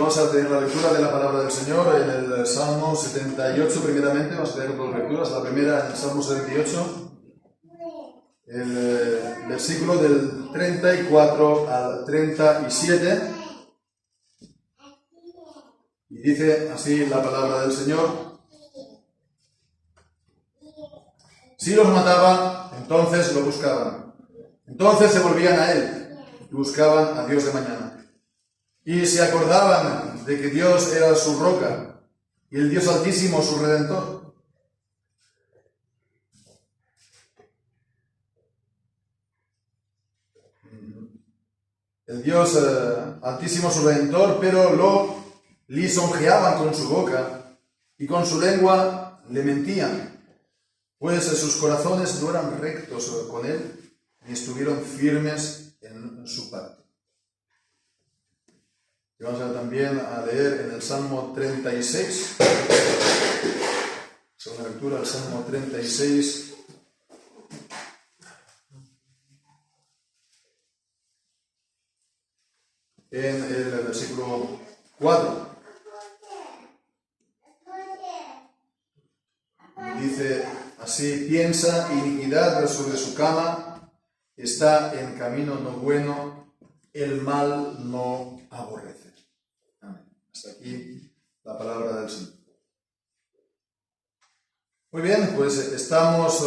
vamos a tener la lectura de la palabra del Señor en el Salmo 78 primeramente. Vamos a tener dos lecturas. La primera en el Salmo 78, el versículo del 34 al 37. Y dice así la palabra del Señor: si los mataba, entonces lo buscaban. Entonces se volvían a Él y buscaban a Dios de mañana. Y se acordaban de que Dios era su roca y el Dios Altísimo su Redentor. El Dios Altísimo su Redentor, pero lo lisonjeaban con su boca y con su lengua le mentían, pues sus corazones no eran rectos con Él, ni estuvieron firmes en su pacto. Y vamos también a leer en el Salmo 36, segunda lectura, el Salmo 36, en el versículo 4. Dice así: piensa iniquidad sobre su cama, está en camino no bueno, el mal no aborrece. Amén. Hasta aquí la palabra del Señor. Muy bien, pues estamos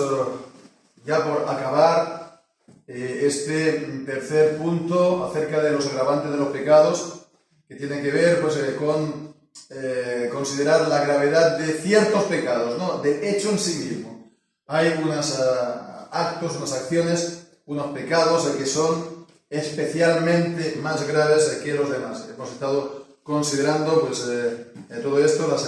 ya por acabar este tercer punto acerca de los agravantes de los pecados, que tiene que ver pues, con considerar la gravedad de ciertos pecados, ¿no? Del hecho en sí mismo. Hay unos actos, unas acciones, unos pecados que son especialmente más graves que los demás. Hemos estado considerando pues, todo esto las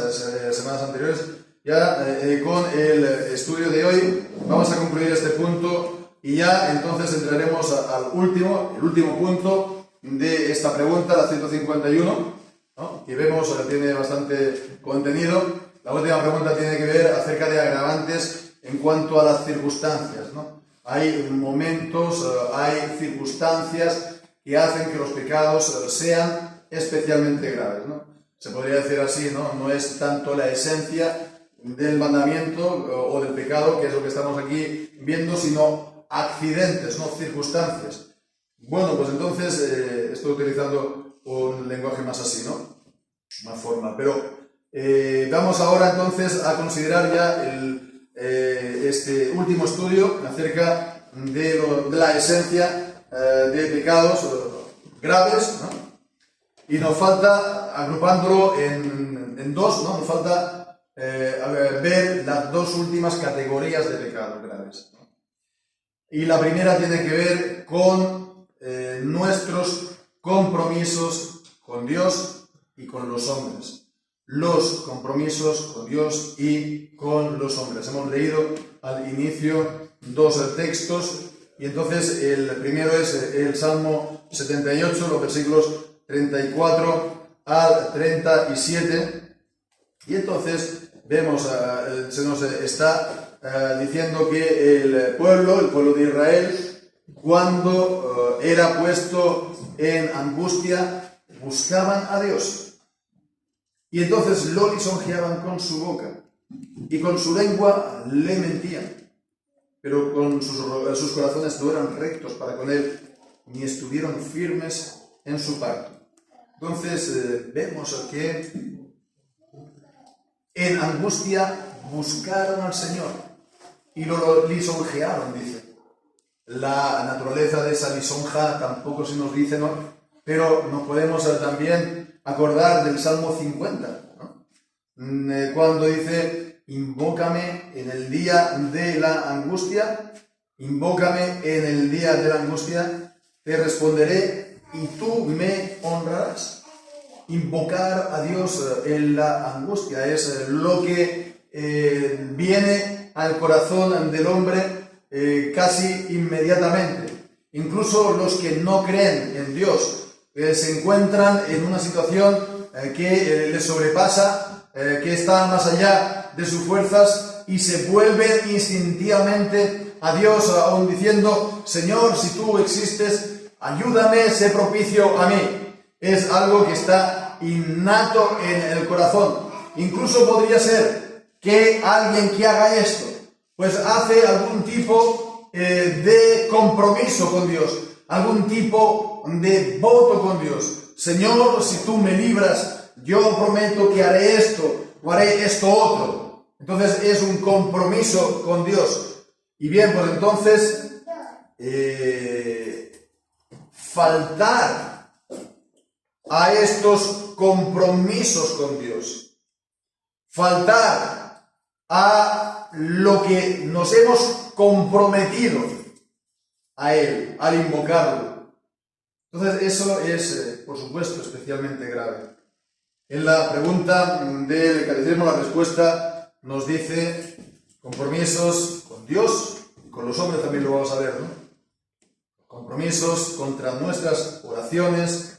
semanas anteriores. Ya con el estudio de hoy vamos a concluir este punto y ya entonces entraremos al último punto de esta pregunta, la 151, ¿no? Que vemos que tiene bastante contenido. La última pregunta tiene que ver acerca de agravantes en cuanto a las circunstancias, ¿no? Hay momentos, hay circunstancias que hacen que los pecados sean especialmente graves, ¿no? Se podría decir así, ¿no? No es tanto la esencia del mandamiento o del pecado, que es lo que estamos aquí viendo, sino accidentes, ¿no? Circunstancias. Bueno, pues entonces estoy utilizando un lenguaje más así, ¿no? Más formal. Pero vamos ahora entonces a considerar ya este último estudio acerca de la esencia de pecados graves, ¿no? Y nos falta, agrupándolo en dos, ¿no? Nos falta ver las dos últimas categorías de pecados graves, ¿no? Y la primera tiene que ver con nuestros compromisos con Dios y con los hombres. Los compromisos con Dios y con los hombres. Hemos leído al inicio dos textos y entonces el primero es el Salmo 78, los versículos 34 al 37, y entonces vemos, se nos está diciendo que el pueblo de Israel, cuando era puesto en angustia, buscaban a Dios. Y entonces lo lisonjeaban con su boca y con su lengua le mentían. Pero con sus corazones no eran rectos para con Él, ni estuvieron firmes en su pacto. Entonces vemos que en angustia buscaron al Señor y lo lisonjearon, dice. La naturaleza de esa lisonja tampoco se nos dice, ¿no? Pero nos podemos también acordar del Salmo 50, ¿no? Cuando dice: invócame en el día de la angustia, invócame en el día de la angustia, te responderé y tú me honrarás. Invocar a Dios en la angustia es lo que viene al corazón del hombre casi inmediatamente. Incluso los que no creen en Dios se encuentran en una situación que les sobrepasa, que está más allá de sus fuerzas, y se vuelven instintivamente a Dios, aún diciendo: Señor, si tú existes, ayúdame, sé propicio a mí. Es algo que está innato en el corazón. Incluso podría ser que alguien que haga esto, pues hace algún tipo de compromiso con Dios, algún tipo de voto con Dios. Señor, si tú me libras, yo prometo que haré esto o haré esto otro. Entonces es un compromiso con Dios. Y bien, pues entonces faltar a estos compromisos con Dios, faltar a lo que nos hemos comprometido a Él, al invocarlo. Entonces eso es, por supuesto, especialmente grave. En la pregunta del catecismo, la respuesta nos dice compromisos con Dios y con los hombres, también lo vamos a ver, ¿no? Compromisos contra nuestras oraciones,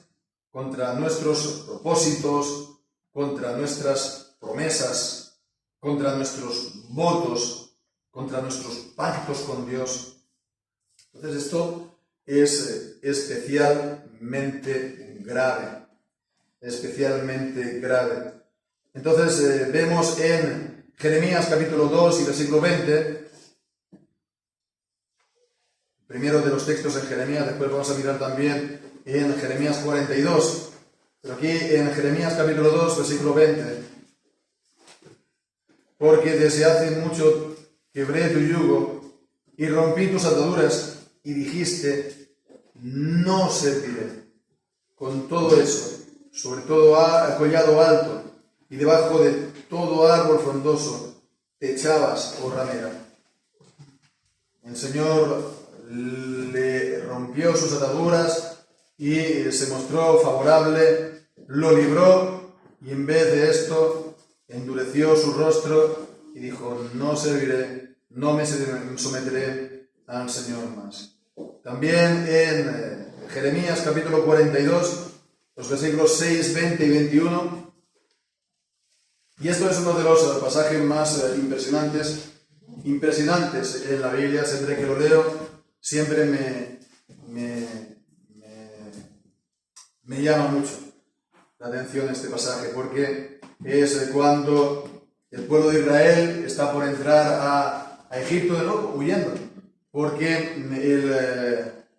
contra nuestros propósitos, contra nuestras promesas, contra nuestros votos, contra nuestros pactos con Dios. Entonces esto es especialmente grave, especialmente grave. Entonces vemos en Jeremías capítulo 2 y versículo 20, primero de los textos en Jeremías, después vamos a mirar también en Jeremías 42, pero aquí en Jeremías capítulo 2, versículo 20, porque desde hace mucho quebré tu yugo y rompí tus ataduras y dijiste, no serviré. Con todo eso, sobre todo collado alto y debajo de todo árbol frondoso, te echabas, oh ramera. El Señor le rompió sus ataduras y se mostró favorable, lo libró y en vez de esto endureció su rostro y dijo, no serviré, no me someteré al Señor más. También en Jeremías capítulo 42, los versículos 6, 20 y 21, y esto es uno de los pasajes más impresionantes en la Biblia. Siempre que lo leo, siempre me llama mucho la atención este pasaje, porque es cuando el pueblo de Israel está por entrar a Egipto de nuevo, huyendo, porque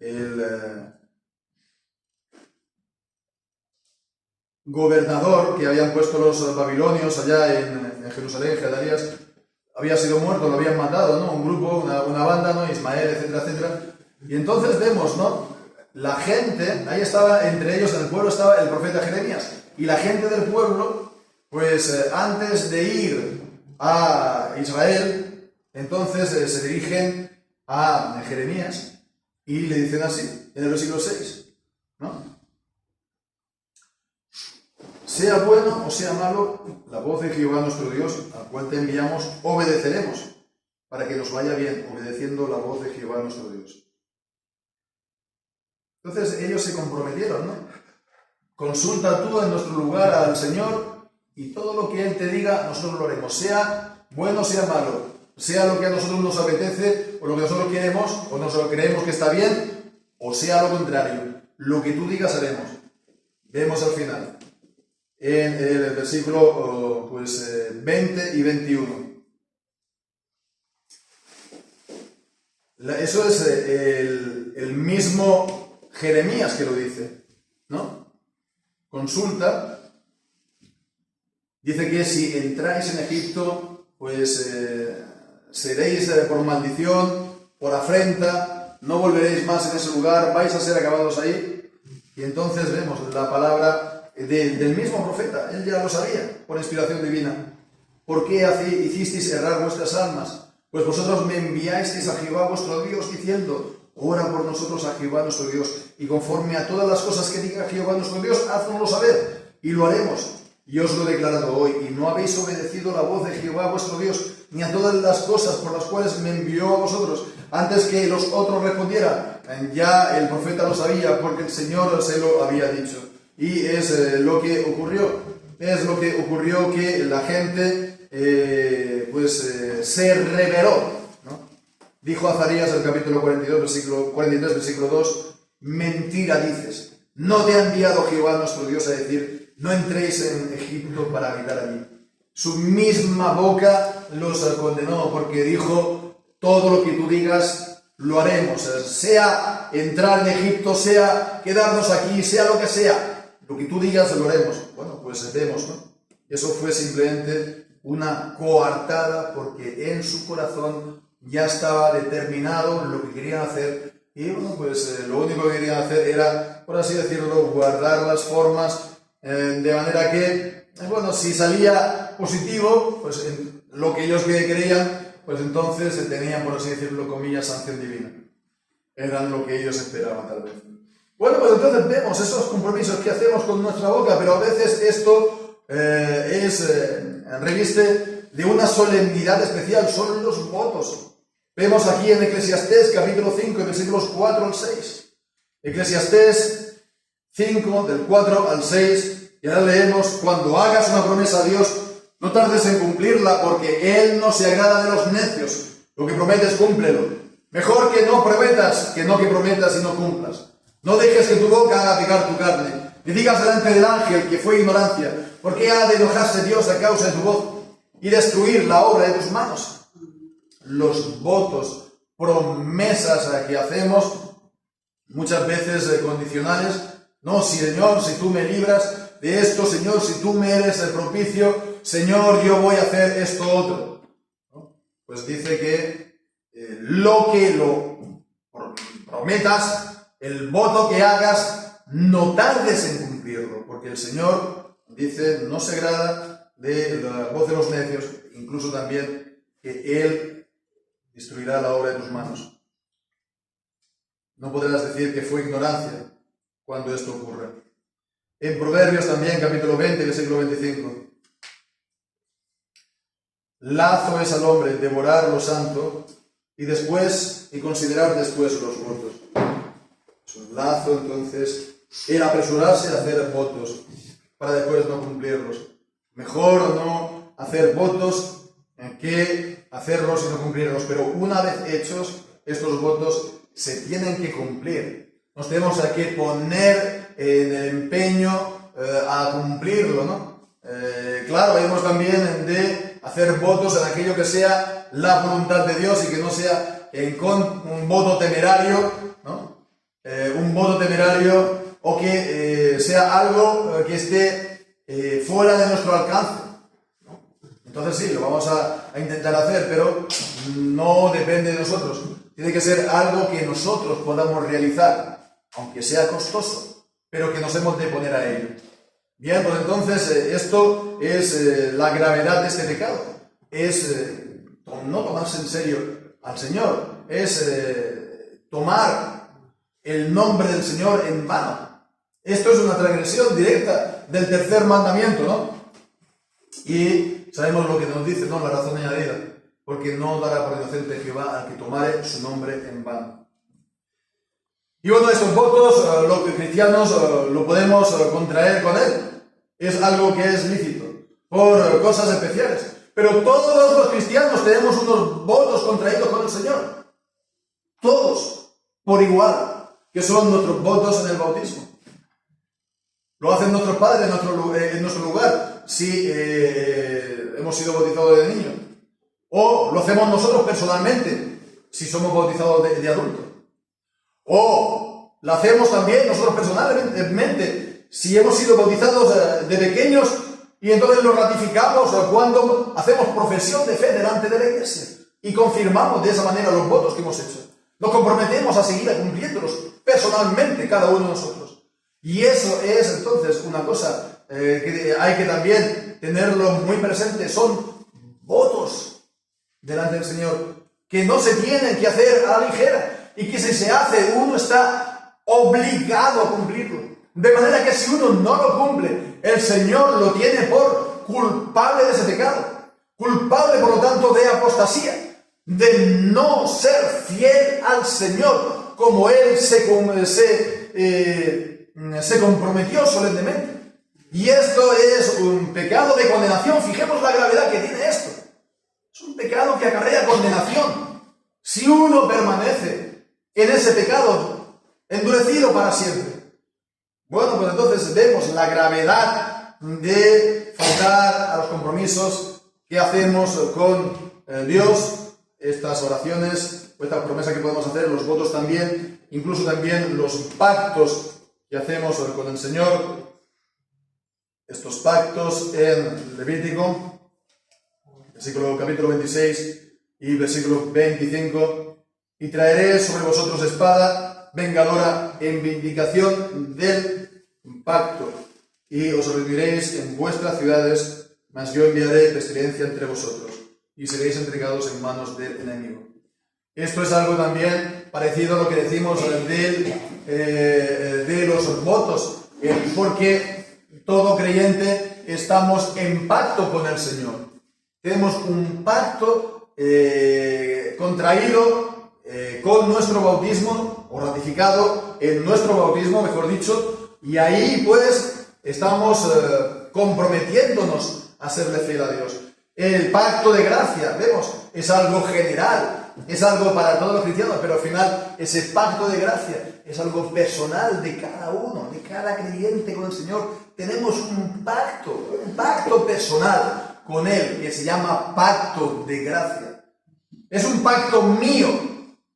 el gobernador que habían puesto los babilonios allá en Jerusalén, Gedarías, había sido muerto, lo habían matado, ¿no? Un grupo, una banda, ¿no? Ismael, etcétera, etcétera. Y entonces vemos, ¿no? La gente, ahí estaba, entre ellos en el pueblo estaba el profeta Jeremías. Y la gente del pueblo, pues antes de ir a Israel, entonces se dirigen a Jeremías y le dicen así, en el versículo 6, ¿no? Sea bueno o sea malo, la voz de Jehová nuestro Dios, al cual te enviamos, obedeceremos, para que nos vaya bien, obedeciendo la voz de Jehová nuestro Dios. Entonces ellos se comprometieron, ¿no? Consulta tú en nuestro lugar al Señor y todo lo que Él te diga, nosotros lo haremos, sea bueno o sea malo, sea lo que a nosotros nos apetece o lo que nosotros queremos o nosotros creemos que está bien, o sea lo contrario, lo que tú digas haremos. Vemos al final en el versículo 20 y 21. Eso es el mismo Jeremías que lo dice, ¿no? Consulta, dice que si entráis en Egipto, pues seréis por maldición, por afrenta, no volveréis más en ese lugar, vais a ser acabados ahí. Y entonces vemos la palabra del mismo profeta, él ya lo sabía, por inspiración divina. ¿Por qué hicisteis errar vuestras almas? Pues vosotros me enviasteis a Jehová vuestro Dios diciendo, ora por nosotros a Jehová nuestro Dios, y conforme a todas las cosas que diga Jehová nuestro Dios, haznoslo saber, y lo haremos. Y os lo he declarado hoy, y no habéis obedecido la voz de Jehová vuestro Dios, ni a todas las cosas por las cuales me envió a vosotros, antes que los otros respondieran. Ya el profeta lo sabía, porque el Señor se lo había dicho. Y es lo que ocurrió. Es lo que ocurrió, que la gente se rebeló, ¿no? Dijo Azarías el capítulo 43, versículo 2, mentira dices, no te ha enviado Jehová nuestro Dios a decir, no entréis en Egipto para habitar allí. Su misma boca los condenó, porque dijo, todo lo que tú digas lo haremos, sea entrar en Egipto, sea quedarnos aquí, sea lo que sea, lo que tú digas lo haremos. Bueno, pues vemos, ¿no? Eso fue simplemente una coartada, porque en su corazón ya estaba determinado lo que querían hacer, y bueno, pues lo único que querían hacer era, por así decirlo, guardar las formas, de manera que, bueno, si salía positivo, pues en lo que ellos creían, pues entonces tenían, por así decirlo, comillas, sanción divina. Eran lo que ellos esperaban, tal vez. Bueno, pues entonces vemos esos compromisos que hacemos con nuestra boca, pero a veces esto reviste de una solemnidad especial, son los votos. Vemos aquí en Eclesiastés, capítulo 5, versículos 4 al 6. Eclesiastés 5, del 4 al 6, y ahora leemos, cuando hagas una promesa a Dios, no tardes en cumplirla, porque Él no se agrada de los necios. Lo que prometes, cúmplelo. Mejor que no prometas, que no que prometas y no cumplas. No dejes que tu boca haga pecar tu carne, ni digas delante del ángel que fue ignorancia, porque ha de enojarse Dios a causa de tu voz y destruir la obra de tus manos. Los votos, promesas que hacemos, muchas veces condicionales. No, Señor, si tú me libras de esto, Señor, si tú me eres el propicio, Señor, yo voy a hacer esto otro, ¿no? Pues dice que lo que lo prometas, el voto que hagas, no tardes en cumplirlo, porque el Señor, dice, no se agrada de la voz de los necios, incluso también que Él destruirá la obra de tus manos. No podrás decir que fue ignorancia cuando esto ocurra. En Proverbios también, capítulo 20, versículo 25. Lazo es al hombre devorar lo santo y considerar después los votos. Es un lazo, entonces, el apresurarse a hacer votos para después no cumplirlos. Mejor no hacer votos que hacerlos y no cumplirlos, pero una vez hechos, estos votos se tienen que cumplir. Nos tenemos que poner en el empeño a cumplirlo, ¿no? Claro, hemos también de hacer votos en aquello que sea la voluntad de Dios y que no sea un voto temerario, ¿no? Un voto temerario o que sea algo que esté fuera de nuestro alcance, ¿no? Entonces sí, lo vamos a intentar hacer, pero no depende de nosotros. Tiene que ser algo que nosotros podamos realizar, aunque sea costoso, pero que nos hemos de poner a ello. Bien, pues entonces esto es la gravedad de este pecado. Es no tomarse en serio al Señor, es tomar el nombre del Señor en vano. Esto es una transgresión directa del tercer mandamiento, ¿no? Y sabemos lo que nos dice, ¿no? La razón añadida, porque no dará por inocente Jehová al que tomare su nombre en vano. Y bueno, estos votos, los cristianos lo podemos contraer con Él. Es algo que es lícito, por cosas especiales. Pero todos los cristianos tenemos unos votos contraídos con el Señor. Todos, por igual, que son nuestros votos en el bautismo. Lo hacen nuestros padres en nuestro lugar, si hemos sido bautizados de niño. O lo hacemos nosotros personalmente, si somos bautizados de adultos. O lo hacemos también nosotros personalmente, si hemos sido bautizados de pequeños, y entonces lo ratificamos cuando hacemos profesión de fe delante de la iglesia y confirmamos de esa manera los votos que hemos hecho. Nos comprometemos a seguir cumpliéndolos personalmente cada uno de nosotros. Y eso es entonces una cosa que hay que también tenerlo muy presente. Son votos delante del Señor que no se tienen que hacer a la ligera y que si se hace uno está obligado a cumplirlo. De manera que si uno no lo cumple, el Señor lo tiene por culpable de ese pecado, culpable por lo tanto de apostasía, de no ser fiel al Señor como Él se comprometió solemnemente. Y esto es un pecado de condenación. Fijemos la gravedad que tiene esto. Es un pecado que acarrea condenación. Si uno permanece en ese pecado endurecido para siempre. Bueno, pues entonces vemos la gravedad de faltar a los compromisos que hacemos con Dios, estas oraciones, estas promesas que podemos hacer, los votos también, incluso también los pactos que hacemos con el Señor, estos pactos en Levítico, capítulo 26 y versículo 25, y traeré sobre vosotros espada vengadora en vindicación del pacto, y os reuniréis en vuestras ciudades, mas yo enviaré pestilencia entre vosotros, y seréis entregados en manos del enemigo. Esto es algo también parecido a lo que decimos de los votos, porque todo creyente estamos en pacto con el Señor. Tenemos un pacto contraído con nuestro bautismo, o ratificado en nuestro bautismo, mejor dicho, y ahí pues estamos comprometiéndonos a serle fiel a Dios. El pacto de gracia, vemos, es algo general, es algo para todos los cristianos, pero al final ese pacto de gracia es algo personal de cada uno, de cada creyente con el Señor. Tenemos un pacto personal con Él, que se llama pacto de gracia. Es un pacto mío,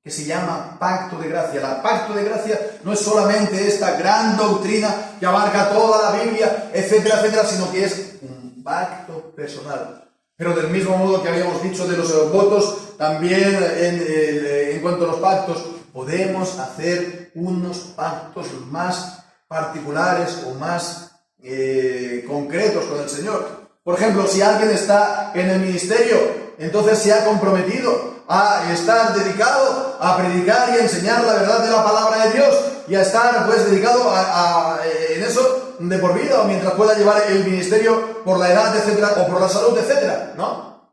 que se llama pacto de gracia. El pacto de gracia no es solamente esta gran doctrina que abarca toda la Biblia, etcétera, etcétera, sino que es un pacto personal. Pero del mismo modo que habíamos dicho de los votos, también en cuanto a los pactos, podemos hacer unos pactos más particulares o más concretos con el Señor. Por ejemplo, si alguien está en el ministerio, entonces se ha comprometido a estar dedicado a predicar y a enseñar la verdad de la palabra de Dios, y a estar pues dedicado en eso de por vida, o mientras pueda llevar el ministerio por la edad, etcétera, o por la salud, etcétera, ¿no?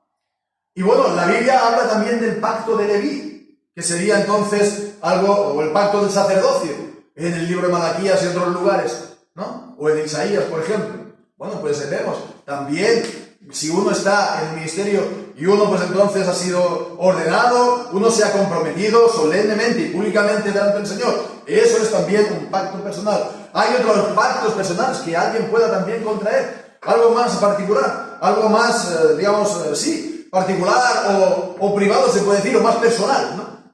Y bueno, la Biblia habla también del pacto de Leví, que sería entonces algo, o el pacto del sacerdocio, en el libro de Malaquías y otros lugares, ¿no? O en Isaías, por ejemplo. Bueno, pues vemos también, si uno está en el ministerio y uno pues entonces ha sido ordenado, uno se ha comprometido solemnemente y públicamente delante del Señor. Eso es también un pacto personal. Hay otros pactos personales que alguien pueda también contraer, algo más particular, algo más, particular o privado se puede decir, o más personal, ¿no?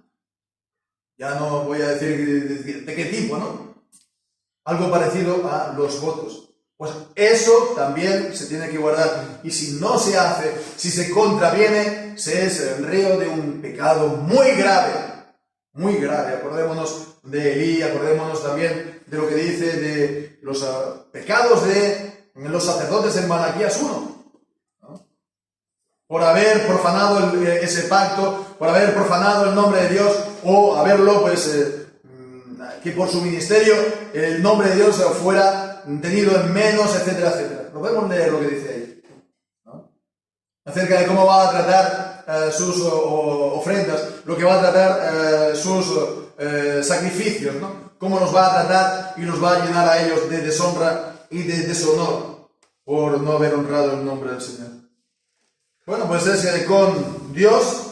Ya no voy a decir de qué tipo, ¿no? Algo parecido a los votos. Pues eso también se tiene que guardar. Y si no se hace, si se contraviene, se es el reo de un pecado muy grave. Muy grave. Acordémonos de Elí, acordémonos también de lo que dice de los pecados de los sacerdotes en Malaquías 1. ¿No? Por haber profanado ese pacto, por haber profanado el nombre de Dios, o haberlo, que por su ministerio el nombre de Dios fuera tenido en menos, etcétera, etcétera. Lo podemos leer lo que dice ahí, ¿no? Acerca de cómo va a tratar sus ofrendas, lo que va a tratar sus sacrificios, ¿no? Cómo los va a tratar y los va a llenar a ellos de deshonra y de deshonor por no haber honrado el nombre del Señor. Bueno, pues es con Dios,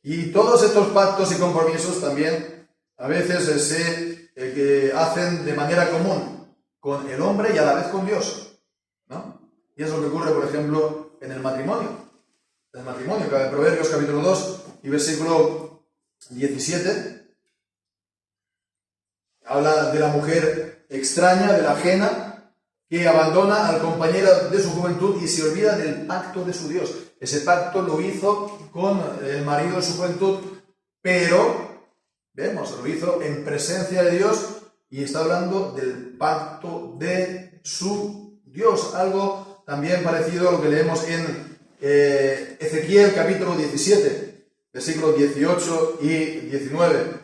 y todos estos pactos y compromisos también a veces se hacen de manera común con el hombre y a la vez con Dios, ¿no? Y es lo que ocurre, por ejemplo, en el matrimonio. En el matrimonio, en Proverbios capítulo 2 y versículo 17, habla de la mujer extraña, de la ajena, que abandona al compañero de su juventud y se olvida del pacto de su Dios. Ese pacto lo hizo con el marido de su juventud, pero, vemos, lo hizo en presencia de Dios, y está hablando del pacto de su Dios. Algo también parecido a lo que leemos en Ezequiel capítulo 17, versículos 18 y 19.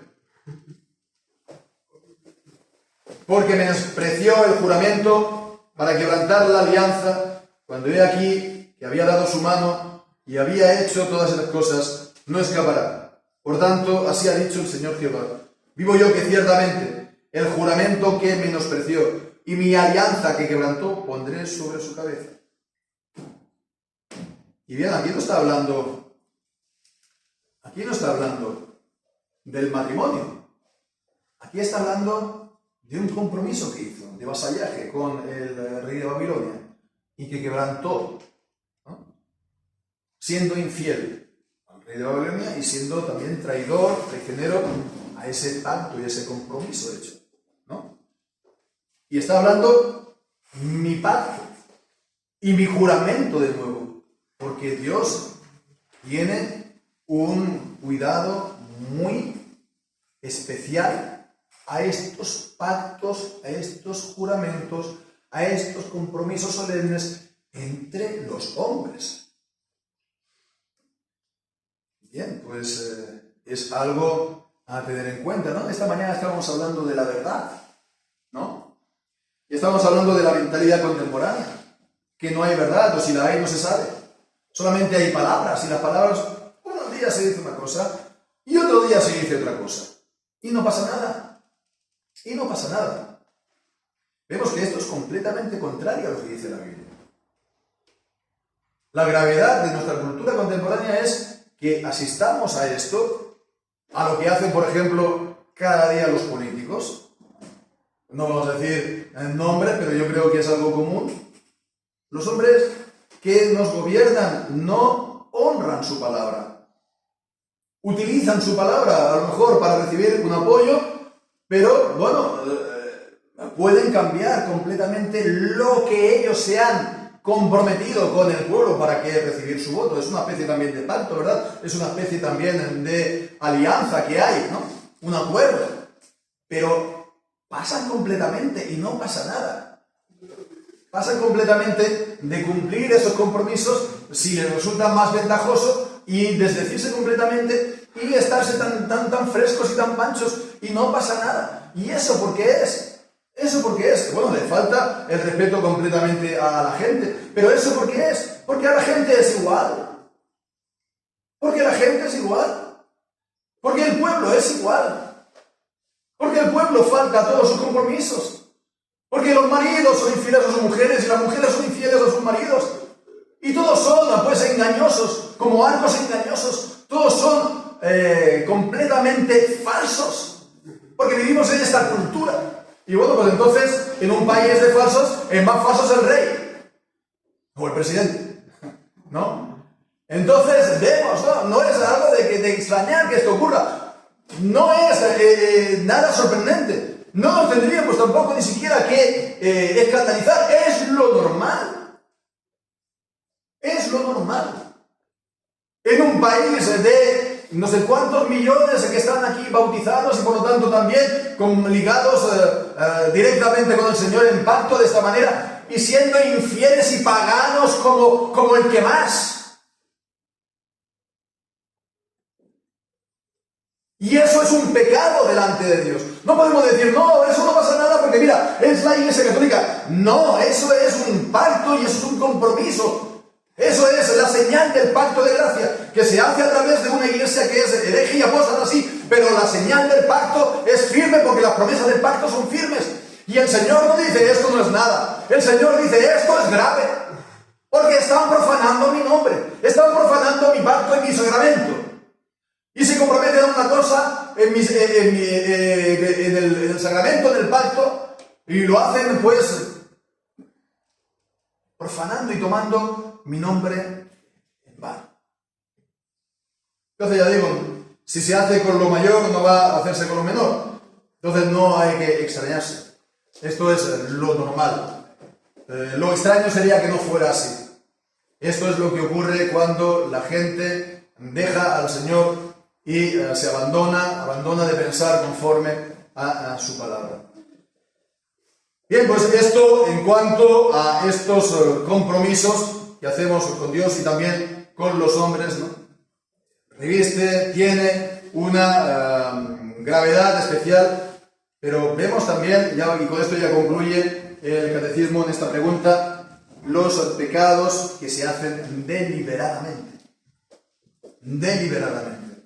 Porque menospreció el juramento para quebrantar la alianza, cuando he aquí que había dado su mano y había hecho todas esas cosas, no escapará. Por tanto, así ha dicho el Señor Jehová: vivo yo que ciertamente el juramento que menospreció y mi alianza que quebrantó pondré sobre su cabeza. Y bien, aquí no está hablando del matrimonio. Aquí está hablando de un compromiso que hizo, de vasallaje con el rey de Babilonia. y que quebrantó, ¿no? Siendo infiel al rey de Babilonia y siendo también traidor, traicionero a ese pacto y ese compromiso hecho, ¿no? Y está hablando mi pacto y mi juramento de nuevo, porque Dios tiene un cuidado muy especial a estos pactos, a estos juramentos, a estos compromisos solemnes entre los hombres. Bien, pues es algo a tener en cuenta, ¿no? Esta mañana estábamos hablando de la verdad, ¿no? Y estamos hablando de la mentalidad contemporánea, que no hay verdad, o si la hay no se sabe. Solamente hay palabras, y las palabras, unos días se dice una cosa, y otro día se dice otra cosa. Y no pasa nada. Y no pasa nada. Vemos que esto es completamente contrario a lo que dice la Biblia. La gravedad de nuestra cultura contemporánea es que asistamos a esto, a lo que hacen, por ejemplo, cada día los políticos. No vamos a decir nombres, pero yo creo que es algo común. Los hombres que nos gobiernan no honran su palabra. Utilizan su palabra, a lo mejor, para recibir un apoyo, pero, bueno, pueden cambiar completamente lo que ellos se han comprometido con el pueblo para que recibir su voto. Es una especie también de pacto, ¿verdad? Es una especie también de alianza que hay, ¿no? Un acuerdo. Pero pasan completamente y no pasa nada. Pasan completamente de cumplir esos compromisos si les resulta más ventajoso y desdecirse completamente y estarse tan frescos y tan panchos y no pasa nada. ¿Y eso por qué es? ¿Eso por qué es? Bueno, le falta el respeto completamente a la gente. ¿Pero eso por qué es? Porque a la gente es igual. Porque la gente es igual. Porque el pueblo es igual. Porque el pueblo falta a todos sus compromisos. Porque los maridos son infieles a sus mujeres y las mujeres son infieles a sus maridos. Y todos son, pues, engañosos, como arcos engañosos. Todos son completamente falsos. Porque vivimos en esta cultura. Y bueno, pues entonces, en un país de falsos, el más falso es el rey. O el presidente. ¿No? Entonces, vemos, no es algo de extrañar que esto ocurra. No es nada sorprendente. No nos tendríamos tampoco ni siquiera que escandalizar. Es lo normal. Es lo normal. En un país de no sé cuántos millones que están aquí bautizados y por lo tanto también ligados directamente con el Señor en pacto de esta manera y siendo infieles y paganos como el que más. Y eso es un pecado delante de Dios. No podemos decir, no, eso no pasa nada porque mira, es la Iglesia Católica. No, eso es un pacto y eso es un compromiso. Eso es la señal del pacto de gracia, que se hace a través de una iglesia que es hereje y apóstata, sí, pero la señal del pacto es firme porque las promesas del pacto son firmes. Y el Señor no dice, esto no es nada. El Señor dice, esto es grave. Porque están profanando mi nombre, están profanando mi pacto y mi sacramento. Y se comprometen a una cosa en el sacramento del pacto y lo hacen pues profanando y tomando mi nombre en vano. Entonces ya digo, si se hace con lo mayor no va a hacerse con lo menor. Entonces no hay que extrañarse. Esto es lo normal. Lo extraño sería que no fuera así. Esto es lo que ocurre cuando la gente deja al Señor y se abandona de pensar conforme a su palabra. Bien, pues esto en cuanto a estos compromisos que hacemos con Dios y también con los hombres, ¿no? Tiene una gravedad especial, pero vemos también, y con esto ya concluye el catecismo en esta pregunta, los pecados que se hacen deliberadamente. Deliberadamente.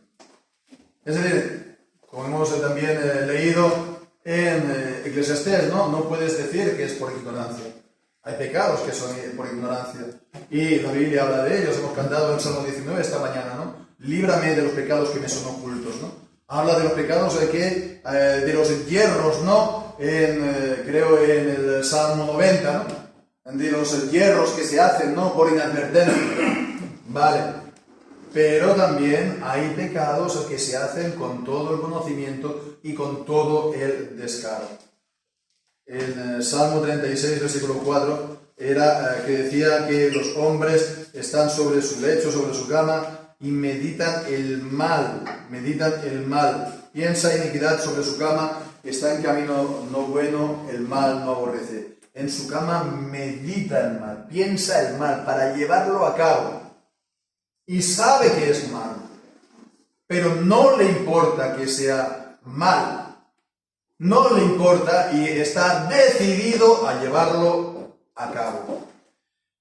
Es decir, como hemos también leído en Eclesiastés, no puedes decir que es por ignorancia. Hay pecados que son por ignorancia. Y la Biblia habla de ellos. Hemos cantado en Salmo 19 esta mañana, ¿no? Líbrame de los pecados que me son ocultos, ¿no? Habla de los pecados de los hierros, ¿no? Creo en el Salmo 90, ¿no? de los hierros que se hacen, ¿no?, por inadvertencia, ¿vale? Pero también hay pecados que se hacen con todo el conocimiento y con todo el descaro. En Salmo 36, versículo 4, era que decía que los hombres están sobre su lecho, sobre su cama, y meditan el mal, piensa iniquidad sobre su cama, está en camino no bueno, el mal no aborrece. En su cama medita el mal, piensa el mal para llevarlo a cabo. Y sabe que es mal, pero no le importa que sea mal. No le importa y está decidido a llevarlo a cabo.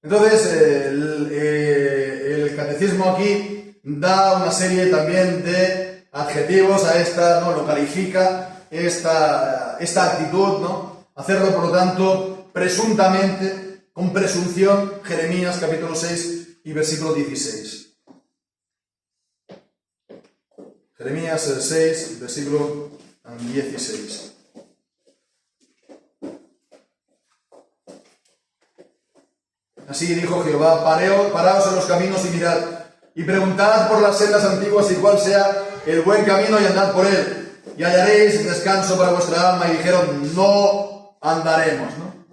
Entonces, el catecismo aquí da una serie también de adjetivos a esta, ¿no?, lo califica esta actitud, ¿no? Hacerlo, por lo tanto, presuntamente, con presunción, Jeremías capítulo 6 y versículo 16. Jeremías 6, versículo 16. Así dijo Jehová: paraos en los caminos y mirad, y preguntad por las sendas antiguas y cuál sea el buen camino, y andad por él, y hallaréis descanso para vuestra alma. Y dijeron: no andaremos, ¿no?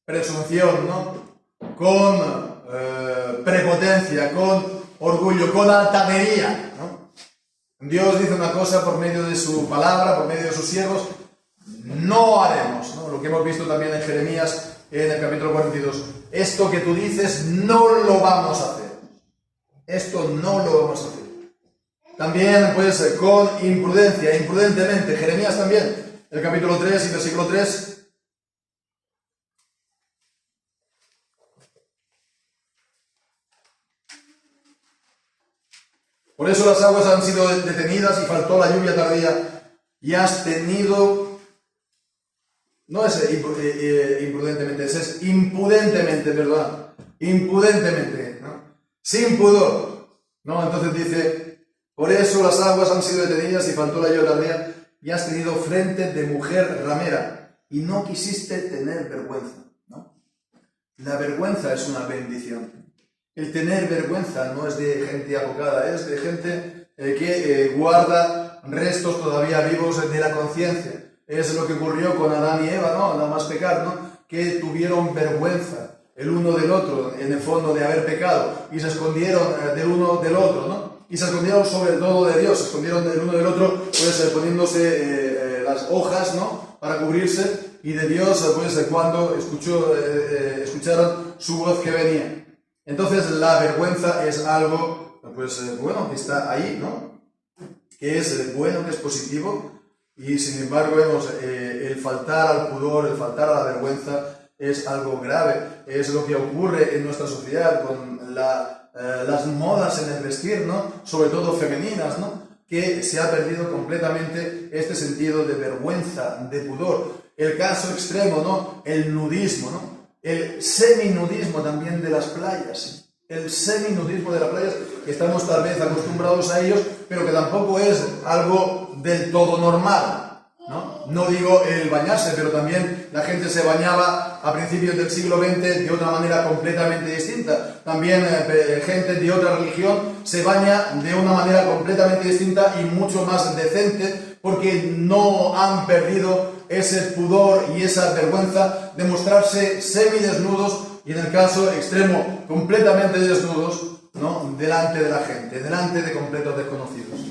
Presunción, ¿no? Con prepotencia, con orgullo, con altanería, ¿no? Dios dice una cosa por medio de su palabra, por medio de sus siervos: no haremos, ¿no? Lo que hemos visto también en Jeremías, en el capítulo 42. Esto que tú dices no lo vamos a hacer. Esto no lo vamos a hacer. También, pues, con imprudencia, impudentemente. Jeremías también, el capítulo 3 y versículo 3. Por eso las aguas han sido detenidas y faltó la lluvia tardía, y has tenido, no es imprudentemente, es impudentemente, ¿verdad? Impudentemente, ¿no? Sin pudor, ¿no? Entonces dice: por eso las aguas han sido detenidas y faltó la lluvia tardía, y has tenido frente de mujer ramera, y no quisiste tener vergüenza, ¿no? La vergüenza es una bendición. El tener vergüenza no es de gente apocada, es de gente que guarda restos todavía vivos de la conciencia. Es lo que ocurrió con Adán y Eva, ¿no? Nada más pecar, ¿no? Que tuvieron vergüenza el uno del otro, en el fondo, de haber pecado, y se escondieron del uno del otro, ¿no? Y se escondieron sobre todo de Dios, se escondieron del uno del otro, pues poniéndose las hojas, ¿no?, para cubrirse, y de Dios, pues cuando escucharon su voz que venía. Entonces la vergüenza es algo, pues bueno, que está ahí, ¿no? Que es bueno, que es positivo, y sin embargo vemos el faltar al pudor, el faltar a la vergüenza es algo grave. Es lo que ocurre en nuestra sociedad con las modas en el vestir, ¿no? Sobre todo femeninas, ¿no? Que se ha perdido completamente este sentido de vergüenza, de pudor. El caso extremo, ¿no? El nudismo, ¿no? El seminudismo también de las playas. El seminudismo de las playas, que estamos tal vez acostumbrados a ellos, pero que tampoco es algo del todo normal, ¿no? No digo el bañarse, pero también la gente se bañaba a principios del siglo XX de otra manera completamente distinta. También gente de otra religión se baña de una manera completamente distinta y mucho más decente, porque no han perdido ese pudor y esa vergüenza de mostrarse semidesnudos, y en el caso extremo completamente desnudos, ¿no?, delante de la gente, delante de completos desconocidos.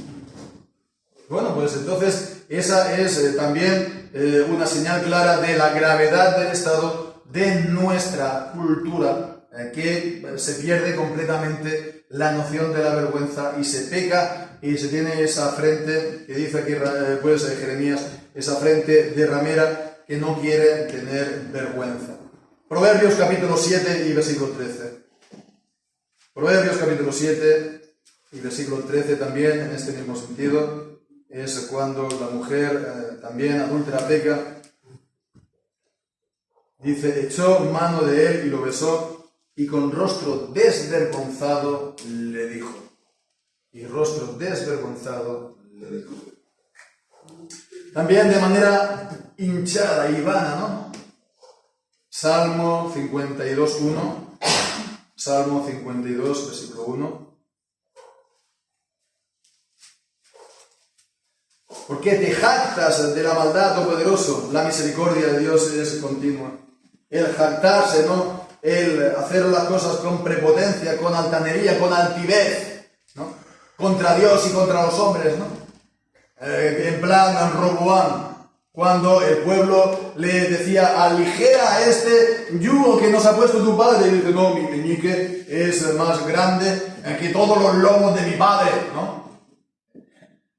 Bueno, pues entonces esa es también una señal clara de la gravedad del estado de nuestra cultura, que se pierde completamente la noción de la vergüenza y se peca y se tiene esa frente, que dice aquí pues Jeremías, esa frente de ramera que no quiere tener vergüenza. Proverbios capítulo 7 y versículo 13. Proverbios capítulo 7 y versículo 13 también en este mismo sentido. Es cuando la mujer también adúltera peca. Dice: echó mano de él y lo besó, y con rostro desvergonzado le dijo. Y rostro desvergonzado le dijo. También de manera hinchada y vana, ¿no? Salmo 52, 1. Salmo 52, versículo 1. ¿Por qué te jactas de la maldad, oh poderoso? La misericordia de Dios es continua. El jactarse, ¿no? El hacer las cosas con prepotencia, con altanería, con altivez, ¿no? Contra Dios y contra los hombres, ¿no? En plan Roboam, cuando el pueblo le decía, aligera este yugo que nos ha puesto tu padre, y dice, no, mi meñique es más grande que todos los lomos de mi padre, ¿no?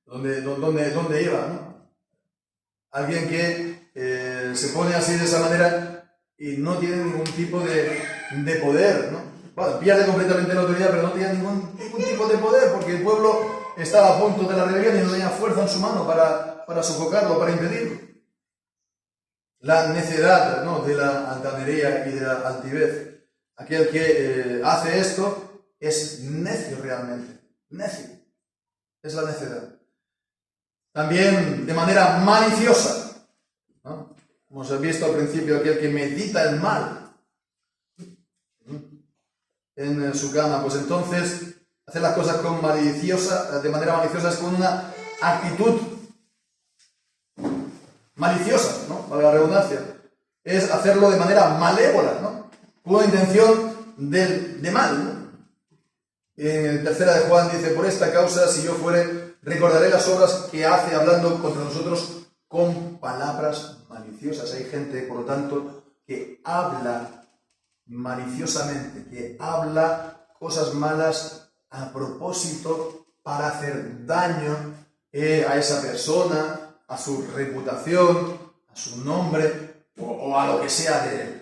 ¿Dónde iba, no? Alguien que se pone así de esa manera y no tiene ningún tipo de poder, ¿no? Bueno, pierde completamente la autoridad, pero no tiene ningún tipo de poder, porque el pueblo estaba a punto de la rebelión y no tenía fuerza en su mano para sofocarlo, para impedirlo. La necedad, ¿no?, de la altanería y de la altivez. Aquel que hace esto es necio realmente. Necio. Es la necedad. También de manera maliciosa, ¿no? Hemos visto al principio aquel que medita el mal en su cama. Pues entonces, hacer las cosas de manera maliciosa es con una actitud maliciosa, ¿no? Para la redundancia. Es hacerlo de manera malévola, ¿no? Con una intención de mal, ¿no? En tercera de Juan dice, por esta causa, si yo fuere, recordaré las obras que hace hablando contra nosotros con palabras maliciosas. Hay gente, por lo tanto, que habla maliciosamente, que habla cosas malas a propósito para hacer daño a esa persona, a su reputación, a su nombre o a lo que sea de él,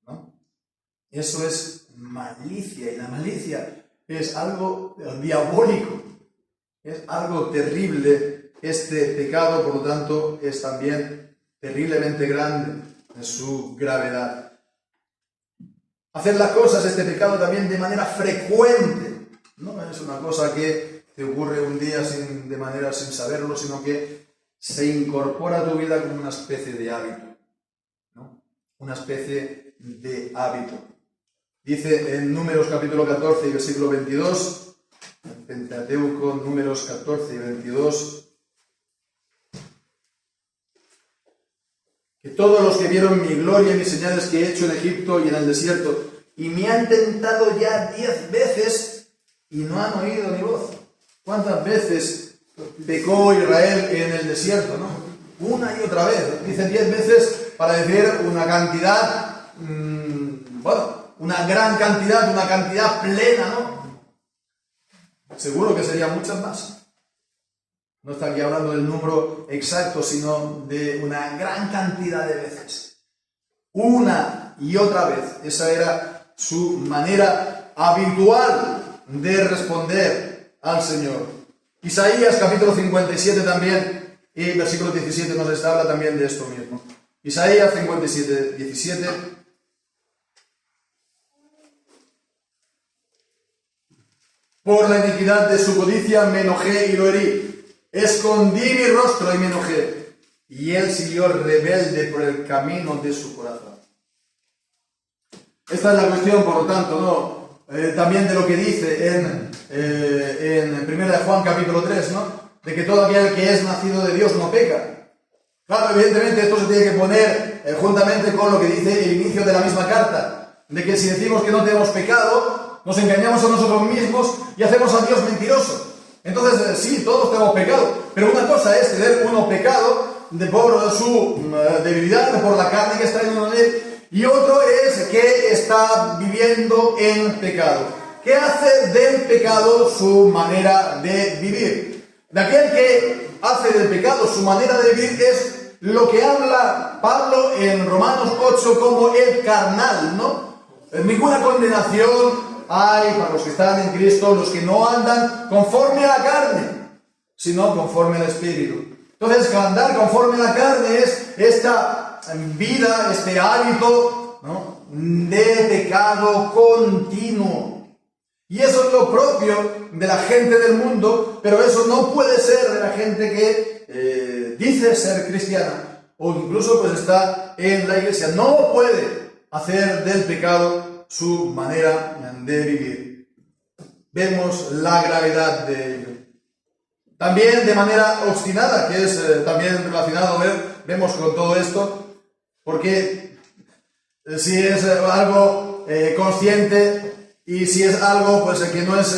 ¿no? Eso es malicia, y la malicia es algo diabólico, es algo terrible. Este pecado, por lo tanto, es también terriblemente grande en su gravedad. Hacer las cosas, este pecado, también de manera frecuente. No es una cosa que te ocurre un día sin saberlo, sino que se incorpora a tu vida como una especie de hábito, ¿no? Una especie de hábito. Dice en Números capítulo 14 y versículo 22, Pentateuco, Números 14 y 22, que todos los que vieron mi gloria y mis señales que he hecho en Egipto y en el desierto, y me han tentado ya 10 veces y no han oído mi voz. ¿Cuántas veces pecó Israel en el desierto, no? Una y otra vez. Dicen 10 veces para decir una cantidad, una gran cantidad, una cantidad plena, ¿no? Seguro que serían muchas más. No está aquí hablando del número exacto, sino de una gran cantidad de veces. Una y otra vez. Esa era su manera habitual de responder al Señor. Isaías capítulo 57 también, y versículo 17 nos habla también de esto mismo. Isaías 57, 17. Por la iniquidad de su codicia me enojé y lo herí. Escondí mi rostro y me enojé. Y él siguió rebelde por el camino de su corazón. Esta es la cuestión, por lo tanto, ¿no? También de lo que dice en 1 de Juan capítulo 3, ¿no? De que todo aquel que es nacido de Dios no peca. Claro, evidentemente esto se tiene que poner juntamente con lo que dice el inicio de la misma carta. De que si decimos que no tenemos pecado, nos engañamos a nosotros mismos y hacemos a Dios mentiroso. Entonces, sí, todos tenemos pecado, pero una cosa es tener uno pecado por su debilidad, por la carne que está en uno de él, y otro es que está viviendo en pecado, que hace del pecado su manera de vivir. De aquel que hace del pecado su manera de vivir es lo que habla Pablo en Romanos 8 como el carnal, ¿no? Ninguna condenación hay para los que están en Cristo, los que no andan conforme a la carne, sino conforme al Espíritu. Entonces, andar conforme a la carne es esta vida, este hábito, ¿no?, de pecado continuo. Y eso es lo propio de la gente del mundo, pero eso no puede ser de la gente que dice ser cristiana, o incluso pues está en la iglesia. No puede. hacer del pecado su manera de vivir. Vemos la gravedad de ello. También de manera obstinada, que es también relacionado, vemos con todo esto, porque si es algo consciente y si es algo pues que no es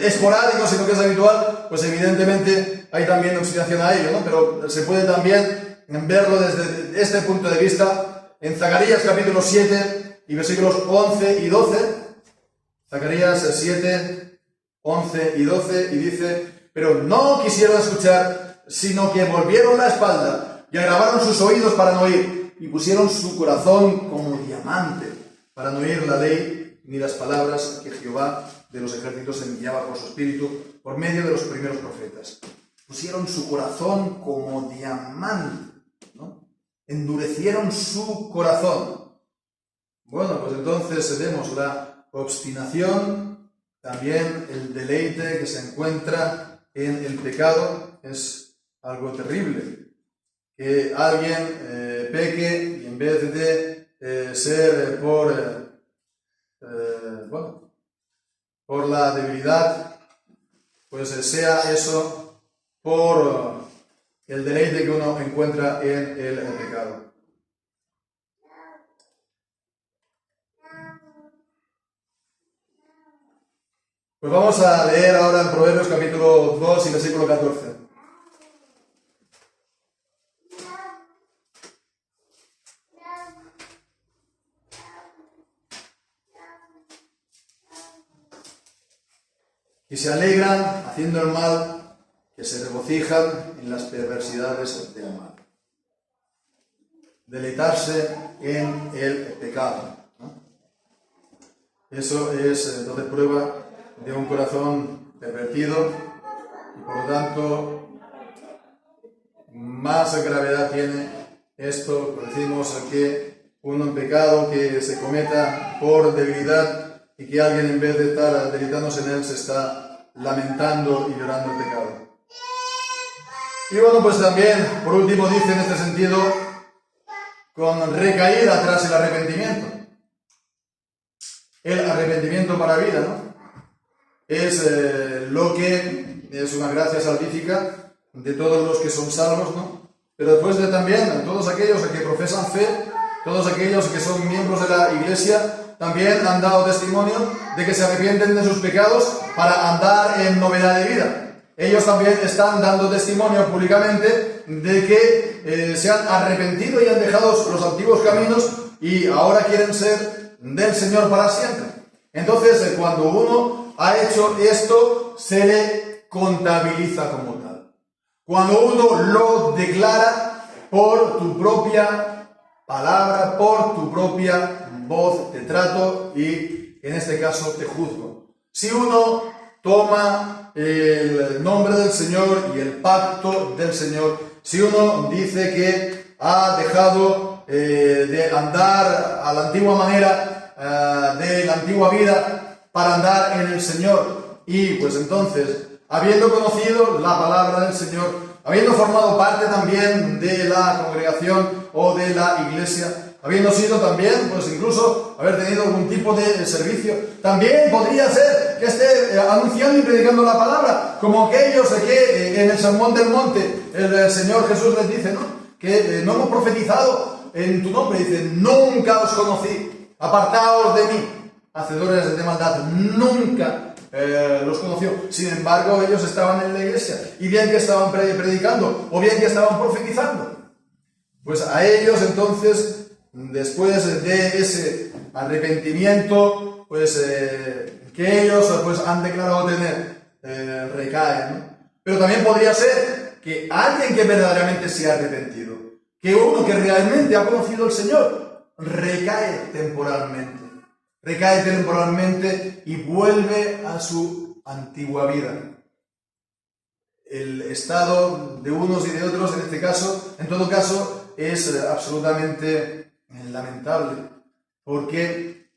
esporádico, sino que es habitual, pues evidentemente hay también obstinación a ello, ¿no? Pero se puede también verlo desde este punto de vista en Zacarías capítulo 7 y versículos 11 y 12. Zacarías 7, 11 y 12, y dice: pero no quisieron escuchar, sino que volvieron la espalda y agravaron sus oídos para no oír, y pusieron su corazón como diamante para no oír la ley ni las palabras que Jehová de los ejércitos enviaba por su espíritu por medio de los primeros profetas. Pusieron su corazón como diamante, ¿no? Endurecieron su corazón. Bueno, pues entonces vemos la obstinación, también el deleite que se encuentra en el pecado. Es algo terrible que alguien peque y en vez de ser por la debilidad, pues sea eso por el deleite que uno encuentra en el pecado. Pues vamos a leer ahora en Proverbios capítulo 2 y versículo 14. Y se alegran haciendo el mal, que se regocijan en las perversidades del mal. Deleitarse en el pecado, ¿no? Eso es entonces prueba de un corazón pervertido y por lo tanto más gravedad tiene esto, decimos, que un pecado que se cometa por debilidad y que alguien en vez de estar deleitándose en él se está lamentando y llorando el pecado. Y bueno, pues también por último dice en este sentido con recaída tras el arrepentimiento. El arrepentimiento para vida, ¿no? Es lo que es una gracia salvífica de todos los que son salvos, ¿no? Pero después de también todos aquellos que profesan fe, todos aquellos que son miembros de la Iglesia, también han dado testimonio de que se arrepienten de sus pecados para andar en novedad de vida. Ellos también están dando testimonio públicamente de que se han arrepentido y han dejado los antiguos caminos y ahora quieren ser del Señor para siempre. Entonces, cuando uno ha hecho esto, se le contabiliza como tal. Cuando uno lo declara por tu propia palabra, por tu propia voz, te trato y en este caso te juzgo. Si uno toma el nombre del Señor y el pacto del Señor, si uno dice que ha dejado de andar a la antigua manera, de la antigua vida, para andar en el Señor, y pues entonces, habiendo conocido la palabra del Señor, habiendo formado parte también de la congregación o de la iglesia, habiendo sido también, pues incluso haber tenido algún tipo de servicio, también podría ser que esté anunciando y predicando la palabra, como aquellos que en el Sermón del Monte el Señor Jesús les dice, ¿no? Que no hemos profetizado en tu nombre, dice, nunca os conocí, apartaos de mí, hacedores de maldad, nunca los conoció. Sin embargo, ellos estaban en la iglesia, y bien que estaban predicando, o bien que estaban profetizando. Pues a ellos entonces, después de ese arrepentimiento, pues que ellos pues han declarado tener, recaen, ¿no? Pero también podría ser que alguien que verdaderamente se ha arrepentido, que uno que realmente ha conocido al Señor, recae temporalmente y vuelve a su antigua vida. El estado de unos y de otros, en este caso, en todo caso, es absolutamente lamentable, porque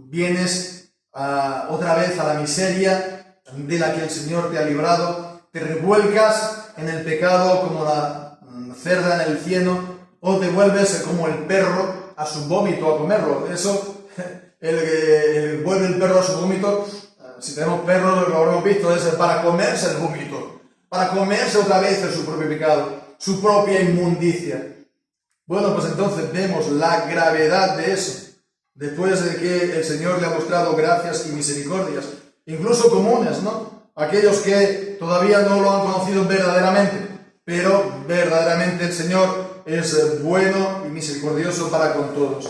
vienes otra vez a la miseria de la que el Señor te ha librado, te revuelcas en el pecado como la cerda en el cieno, o te vuelves como el perro a su vómito a comerlo. Eso, el vuelve el perro a su vómito, si tenemos perros, lo habremos visto, es para comerse el vómito, para comerse otra vez su propio pecado, su propia inmundicia. Bueno, pues entonces vemos la gravedad de eso, después de que el Señor le ha mostrado gracias y misericordias, incluso comunes, ¿no? Aquellos que todavía no lo han conocido verdaderamente, pero verdaderamente el Señor es bueno y misericordioso para con todos.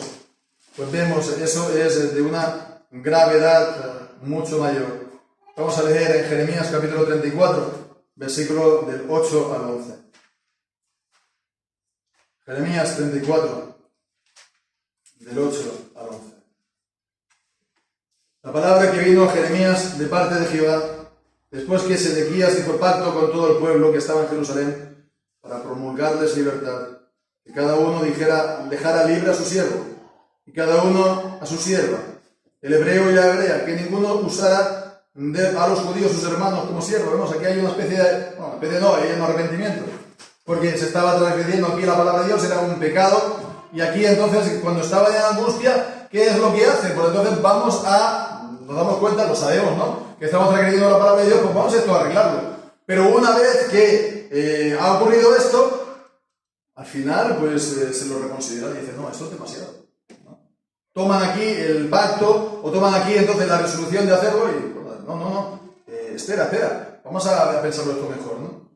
Pues vemos, eso es de una gravedad mucho mayor. Vamos a leer en Jeremías capítulo 34, versículo del 8 al 11. Jeremías 34, del 8 al 11. La palabra que vino a Jeremías de parte de Jehová, después que Sedequías hizo pacto con todo el pueblo que estaba en Jerusalén, para promulgarles libertad, que cada uno dejara libre a su siervo, y cada uno a su sierva, el hebreo y la hebrea, que ninguno usara a los judíos sus hermanos como siervos. Vemos, aquí hay una especie de, hay un arrepentimiento, porque se estaba transgrediendo aquí la palabra de Dios, era un pecado, y aquí entonces, cuando estaba en angustia, ¿qué es lo que hace? Pues entonces nos damos cuenta, lo sabemos, ¿no? Que estamos transgrediendo la palabra de Dios, pues vamos a arreglarlo. Pero una vez que ha ocurrido esto, al final, pues se lo reconsidera y dice, no, esto es demasiado, ¿no? Toman aquí el pacto, o toman aquí entonces la resolución de hacerlo, y espera, vamos a pensarlo esto mejor, ¿no?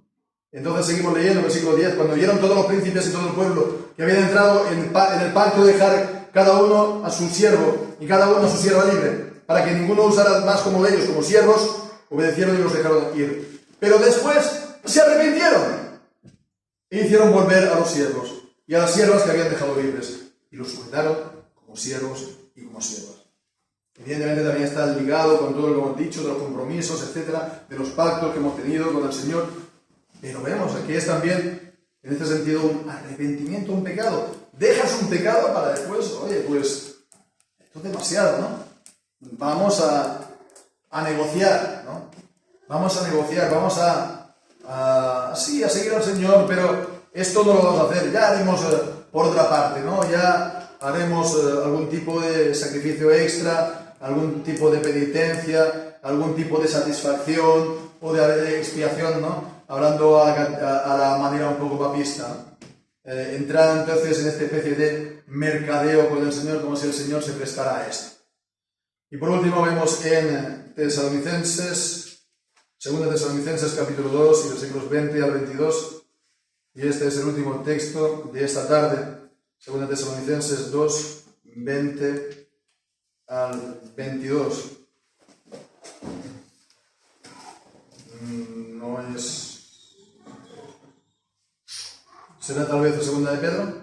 Entonces seguimos leyendo el versículo 10, cuando vieron todos los príncipes y todo el pueblo que habían entrado en el pacto de dejar cada uno a su siervo y cada uno a su sierva libre, para que ninguno usara más como ellos, como siervos, obedecieron y los dejaron ir. Pero después se arrepintieron e hicieron volver a los siervos y a las siervas que habían dejado libres, y los sueltaron como siervos y como siervas. Evidentemente también está ligado con todo lo que hemos dicho, de los compromisos, etcétera, de los pactos que hemos tenido con el Señor. Pero vemos que es también, en este sentido, un arrepentimiento, un pecado. Dejas un pecado para después, oye, pues, esto es demasiado, ¿no? Vamos a negociar, ¿no? Vamos a negociar, vamos a seguir al Señor, pero esto no lo vamos a hacer. Ya haremos por otra parte, ¿no? Ya haremos algún tipo de sacrificio extra, algún tipo de penitencia, algún tipo de satisfacción o de expiación, ¿no? Hablando a la manera un poco papista, ¿no? Entrar entonces en esta especie de mercadeo con el Señor, como si el Señor se prestara a esto. Y por último vemos en Tesalonicenses, 2 Tesalonicenses capítulo 2 y versículos 20 al 22, y este es el último texto de esta tarde, 2 Tesalonicenses 2, 20 al 22. No es... ¿Será tal vez la segunda de Pedro?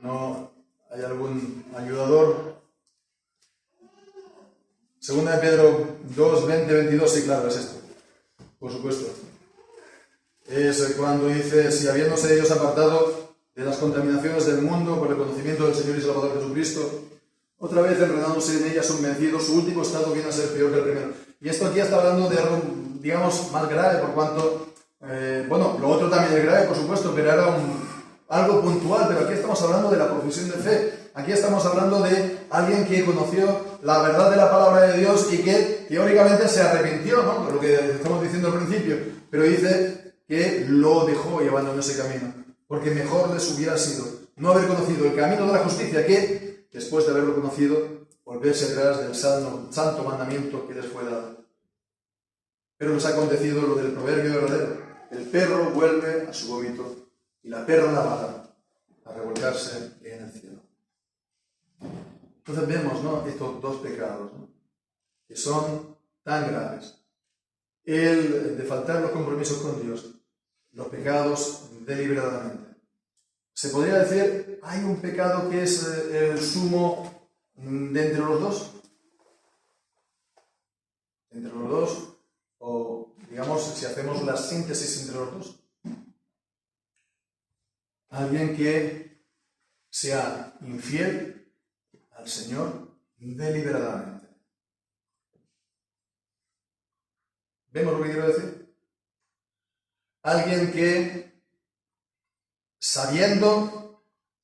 ¿No hay algún ayudador? Segunda de Pedro 2, 20, 22, sí, claro, es esto. Por supuesto. Es cuando dice, si habiéndose ellos apartado de las contaminaciones del mundo por el conocimiento del Señor y Salvador Jesucristo, otra vez enredándose en ellas son vencidos, su último estado viene a ser peor que el primero. Y esto aquí está hablando de algo, digamos, más grave, por cuanto, lo otro también es grave, por supuesto, pero era algo puntual, pero aquí estamos hablando de la profesión de fe. Aquí estamos hablando de alguien que conoció la verdad de la palabra de Dios y que teóricamente se arrepintió, ¿no? Lo que estamos diciendo al principio, pero dice que lo dejó y abandonó ese camino, porque mejor les hubiera sido no haber conocido el camino de la justicia que, después de haberlo conocido, volverse atrás del santo mandamiento que les fue dado. Pero les ha acontecido lo del proverbio verdadero: el perro vuelve a su vómito y la perra lavada a revolcarse en el cielo. Entonces vemos, ¿no?, estos dos pecados, ¿no?, que son tan graves. El de faltar los compromisos con Dios, los pecados deliberadamente. Se podría decir, ¿hay un pecado que es el sumo de entre los dos? Entre los dos, o digamos, si hacemos la síntesis entre los dos. Alguien que sea infiel al Señor deliberadamente. ¿Vemos lo que quiero decir? alguien que, sabiendo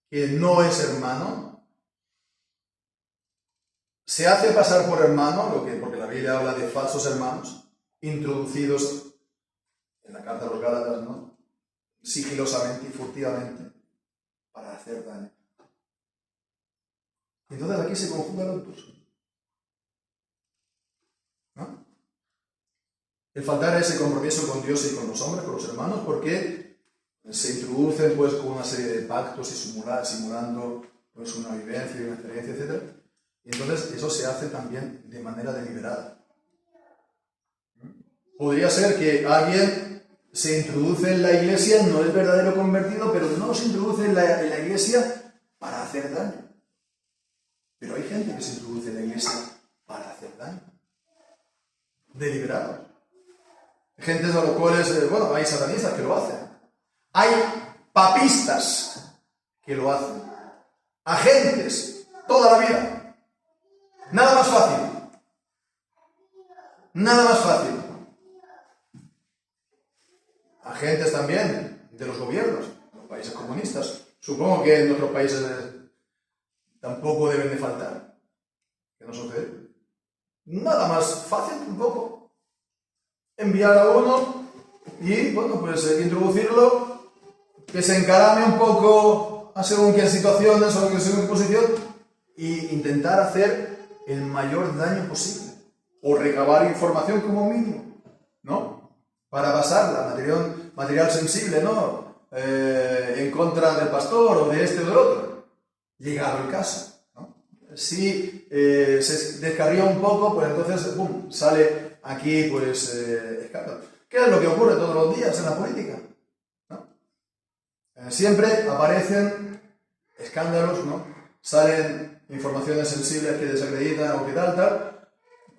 que no es hermano, se hace pasar por hermano, porque la Biblia habla de falsos hermanos, introducidos en la carta a los Gálatas, ¿no? Sigilosamente y furtivamente, para hacer daño. Entonces aquí se conjugan los dos, ¿no? El faltar a ese compromiso con Dios y con los hombres, con los hermanos, porque se introducen pues con una serie de pactos y simulando pues una vivencia y una experiencia, etc. Y entonces eso se hace también de manera deliberada. Podría ser que alguien se introduce en la iglesia, no es verdadero convertido, pero no se introduce en la iglesia para hacer daño. Pero hay gente que se introduce en la iglesia para hacer daño. Deliberado. Gentes a los cuales, hay satanistas que lo hacen. Hay papistas que lo hacen. Agentes, toda la vida. Nada más fácil. Nada más fácil. Agentes también de los gobiernos, los países comunistas. Supongo que en otros países tampoco deben de faltar. ¿Qué no sucede? Nada más fácil tampoco. Enviar a uno y, introducirlo, que se encarame un poco a según qué situaciones o según qué posición e intentar hacer el mayor daño posible. O recabar información como mínimo, ¿no? Para pasarla, material sensible, ¿no? En contra del pastor o de este o del otro. Llegado el caso, ¿no? Si se descarría un poco, pues entonces, ¡pum!, sale aquí, escándalo. ¿Qué es lo que ocurre todos los días en la política? ¿No? Siempre aparecen escándalos, ¿no? Salen informaciones sensibles que desacreditan o que tal,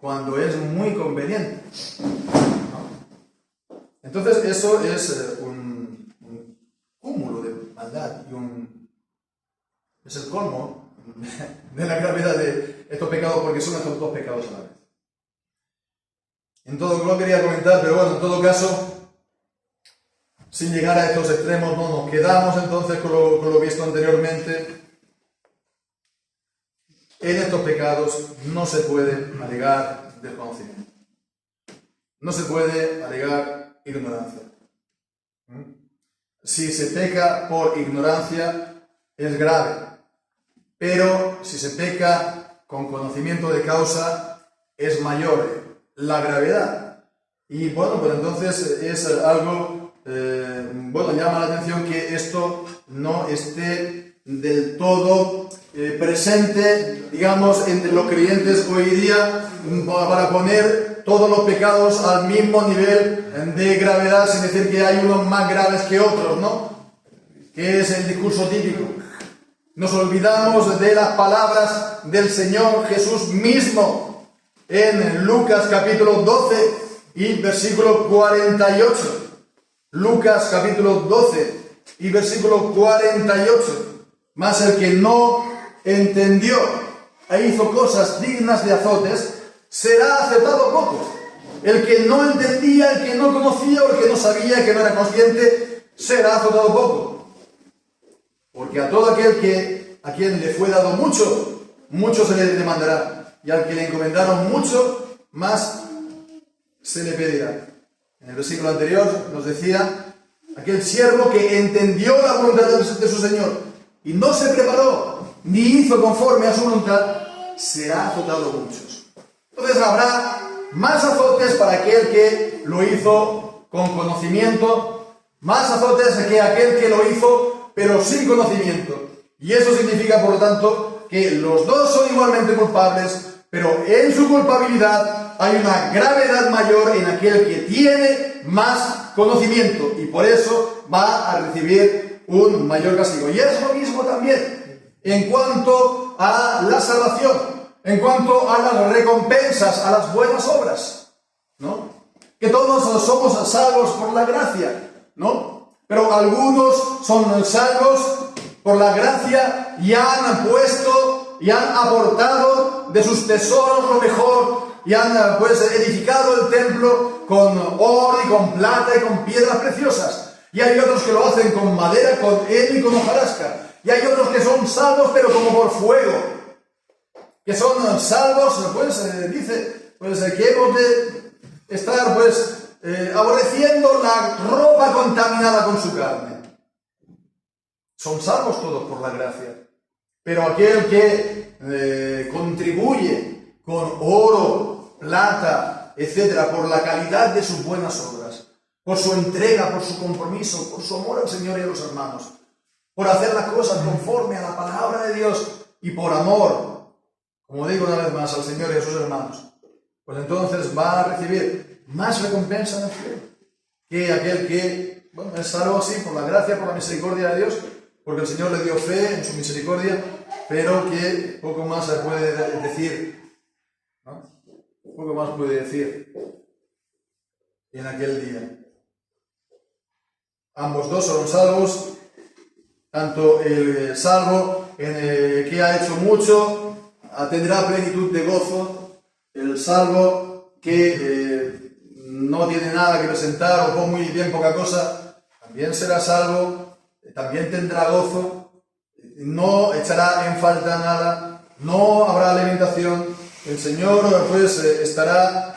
cuando es muy conveniente, ¿no? Entonces eso es un cúmulo de maldad y es el colmo de la gravedad de estos pecados, porque son estos dos pecados a la vez. No quería comentar, pero en todo caso, sin llegar a estos extremos, no nos quedamos entonces con lo visto anteriormente. En estos pecados no se puede alegar desconocimiento. No se puede alegar ignorancia. Si se peca por ignorancia, es grave. Pero si se peca con conocimiento de causa, es mayor la gravedad. Y entonces es algo, llama la atención que esto no esté del todo presente, digamos, entre los creyentes hoy día, para poner todos los pecados al mismo nivel de gravedad, sin decir que hay unos más graves que otros, ¿no? Que es el discurso típico. Nos olvidamos de las palabras del Señor Jesús mismo en Lucas capítulo 12 y versículo 48. Lucas capítulo 12 y versículo 48. Mas el que no entendió e hizo cosas dignas de azotes, será aceptado poco. El que no entendía, el que no conocía o el que no sabía, el que no era consciente, será azotado poco. Porque a todo aquel a quien le fue dado mucho, mucho se le demandará. Y al que le encomendaron mucho, más se le pedirá. En el versículo anterior nos decía, aquel siervo que entendió la voluntad de su Señor y no se preparó, ni hizo conforme a su voluntad, será azotado muchos. Entonces habrá más azotes para aquel que lo hizo con conocimiento, más azotes que aquel que lo hizo pero sin conocimiento. Y eso significa, por lo tanto, que los dos son igualmente culpables, pero en su culpabilidad hay una gravedad mayor en aquel que tiene más conocimiento y por eso va a recibir un mayor castigo. Y es lo mismo también en cuanto a la salvación, en cuanto a las recompensas, a las buenas obras, ¿no? Que todos somos salvos por la gracia, ¿no? Pero algunos son salvos por la gracia y han puesto y han aportado de sus tesoros lo mejor y han edificado el templo con oro y con plata y con piedras preciosas. Y hay otros que lo hacen con madera, con heno y con hojarasca. Y hay otros que son salvos, pero como por fuego. Que son salvos, pues, dice, pues, que hemos de estar, pues, aborreciendo la ropa contaminada con su carne. Son salvos todos por la gracia. Pero aquel que contribuye con oro, plata, etcétera, por la calidad de sus buenas obras, por su entrega, por su compromiso, por su amor al Señor y a los hermanos, por hacer las cosas conforme a la palabra de Dios y por amor, como digo una vez más, al Señor y a sus hermanos, pues entonces va a recibir más recompensa en el cielo que aquel que, bueno, es salvo así por la gracia, por la misericordia de Dios, porque el Señor le dio fe en su misericordia, pero que poco más se puede decir, ¿no? Poco más puede decir en aquel día. Ambos dos son salvos, tanto el salvo que ha hecho mucho tendrá plenitud de gozo, el salvo que no tiene nada que presentar o con muy bien poca cosa, también será salvo, también tendrá gozo, no echará en falta nada, no habrá alimentación, el Señor pues estará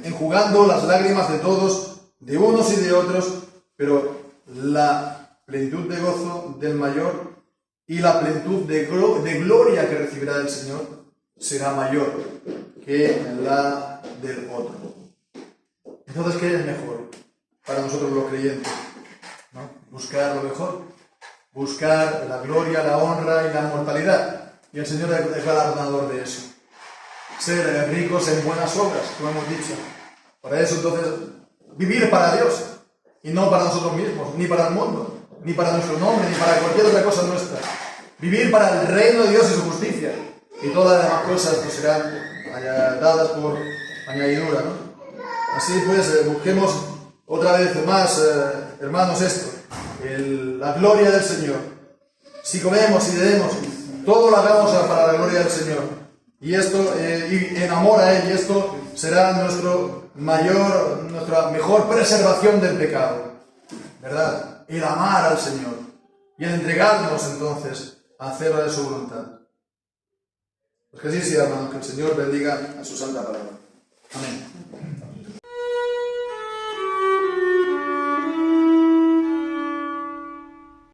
enjugando las lágrimas de todos, de unos y de otros, pero la plenitud de gozo del mayor y la plenitud de gloria que recibirá del Señor será mayor que la del otro. Entonces, ¿qué es mejor para nosotros los creyentes? ¿No? Buscar lo mejor, buscar la gloria, la honra y la inmortalidad. Y el Señor es galardonador de eso. Ser ricos en buenas obras, como hemos dicho. Para eso, entonces, vivir para Dios y no para nosotros mismos, ni para el mundo, ni para nuestro nombre, ni para cualquier otra cosa nuestra. Vivir para el reino de Dios y su justicia. Y todas las demás cosas pues serán dadas por añadidura, ¿no? Así pues, busquemos otra vez más, hermanos, esto, la gloria del Señor. Si comemos y bebemos, todo lo hagamos para la gloria del Señor. Y esto, y en amor a Él, y esto será nuestra mejor preservación del pecado, ¿verdad? El amar al Señor y el entregarnos entonces a hacer de su voluntad. Pues que así sea, hermanos, que el Señor bendiga a su santa palabra. Amén.